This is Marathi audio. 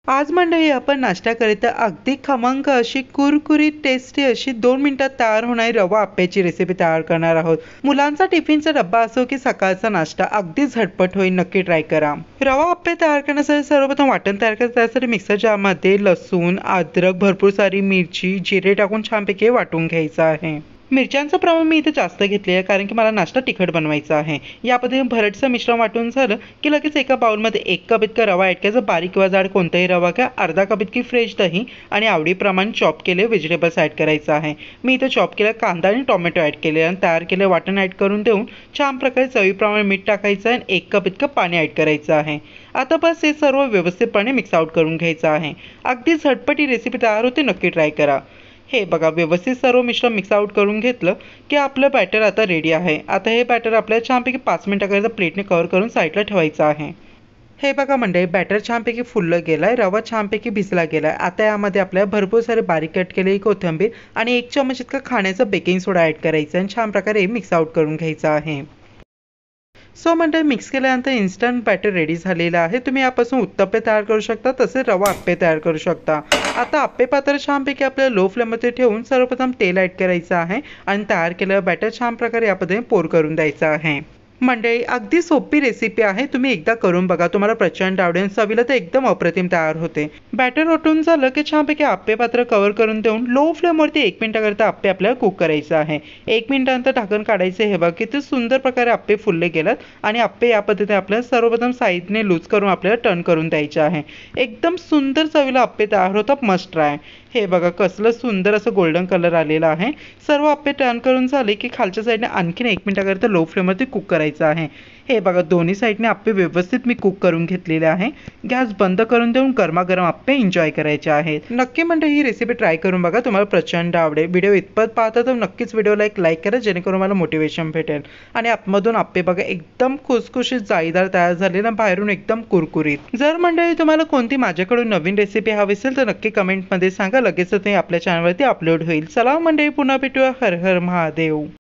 आज मंडळी आपण नाश्त्याकरिता अगदी खमंग अशी कुरकुरीत टेस्टी अशी 2 मिनिटात तयार होणारी रवा आप्याची रेसिपी तयार करणार आहोत। मुलांचा टिफिनचा डब्बा असो की सकाळचा नाश्ता अगदी झटपट होईल, नक्की ट्राय करा। रवा आप्पे तयार करण्यासाठी सर्वप्रथम वाटण तयार करायचं। त्यासाठी मिक्सर जारमध्ये लसूण, अद्रक, भरपूर सारी मिरची, जिरे टाकून छानपैकी वाटून घ्यायचं आहे। मिरच्यांचं प्रमाण मी इथे जास्त घेतले आहे कारण की मला नाश्ता तिखट बनवायचा आहे। या पद्धतीने भरडचं मिश्रण वाटून झालं की लगेच एका बाउलमध्ये 1 कप इतका रवा ॲड करायचा। बारीक किंवा जाड कोणताही रवा घ्या। अर्धा कप इतकी फ्रेश दही आणि आवडीप्रमाणे चॉप केले व्हेजिटेबल्स ॲड करायचं आहे। मी इथे चॉप केला कांदा आणि टोमॅटो ॲड केले आणि तयार केले वाटण ॲड करून देऊन छान प्रकारे चवीप्रमाणे मीठ टाकायचं आणि 1 कप इतकं पाणी ॲड करायचं आहे। आता बस हे सर्व व्यवस्थितपणे मिक्स आउट करून घ्यायचं आहे। अगदी झटपट ही रेसिपी तयार होते, नक्की ट्राय करा। हे बघा, व्यवस्थित सर्व मिश्रण मिक्स आउट करून घेतलं की आपलं बॅटर आता रेडी आहे। आता हे बॅटर आपल्याला छानपैकी 5 मिनिटाकरिता प्लेटने कव्हर करून साईडला ठेवायचं आहे। हे बघा मंडळी, बॅटर छानपैकी फुललं गेलाय, रवा छानपैकी भिजला गेलाय। आता यामध्ये आपल्याला भरपूर सारे बारीक कट केलेली कोथिंबीर आणि 1 चमच इतका खाण्याचा बेकिंग सोडा ॲड करायचा आणि छान प्रकारे मिक्स आउट करून घ्यायचा आहे। सो मंडळी, मिक्स केल्यानंतर इन्स्टंट बॅटर रेडी झालेलं आहे। तुम्ही यापासून उत्तप्पे तयार करू शकता, तसेच रवा आप्पे तयार करू शकता। आता आप्पे पात्र छानपैकी आपल्याला लो फ्लेममध्ये ठेवून सर्वप्रथम तेल ॲड करायचं आहे आणि तयार केलेलं बॅटर छान प्रकारे या पद्धतीने पोर करून द्यायचं आहे। मंडळी, अगदी सोपी रेसिपी आहे, तुम्ही एकदा करून बघा, तुम्हाला प्रचंड आवडेल। चवीला तर एकदम अप्रतिम तयार होते। बॅटर ओतून झालं की छानपैकी आप्पे पात्र कव्हर करून देऊन लो फ्लेमवरती 1 मिनिटाकरिता आप्पे आपल्याला कुक करायचं आहे। 1 मिनिटानंतर ढाकण काढायचे। हे बघा, किती सुंदर प्रकारे आप्पे फुलले गेलात आणि आप्पे या पद्धतीने आपल्याला सर्वप्रथम साईडने लूज करून आपल्याला टर्न करून द्यायचे आहे। एकदम सुंदर चवीला आप्पे तयार होतात, मस्ट ट्राय। हे बघा, कसलं सुंदर असं गोल्डन कलर आलेला आहे। सर्व आप्पे टर्न करून झाले की खालच्या साईडने आणखीन 1 मिनिटाकरिता लो फ्लेमवरती कुक करायचं आहे। हे बघा, दोन्ही साईडने आप्पे व्यवस्थित मी कुक करून घेतलेले आहे। गॅस बंद करून देऊन गरमागरम आप्पे एन्जॉय करायचे आहेत। नक्की म्हणजे ही रेसिपी ट्राय करून बघा, तुम्हाला प्रचंड आवडेल। व्हिडिओ इतपत पाहता तर नक्कीच व्हिडिओला एक लाईक करा, जेणेकरून मला मोटिवेशन भेटेल। आणि आतमधून आप्पे बघा एकदम खुसखुशीत जाळीदार तयार झालेला, बाहेरून एकदम कुरकुरीत। जर मंडळी तुम्हाला कोणती माझ्याकडून नवीन रेसिपी हवी असेल तर नक्की कमेंटमध्ये सांगा, लगेचच ते आपल्या चॅनलवरती अपलोड होईल। चला मंडळी, पुन्हा भेटूया। हर हर महादेव।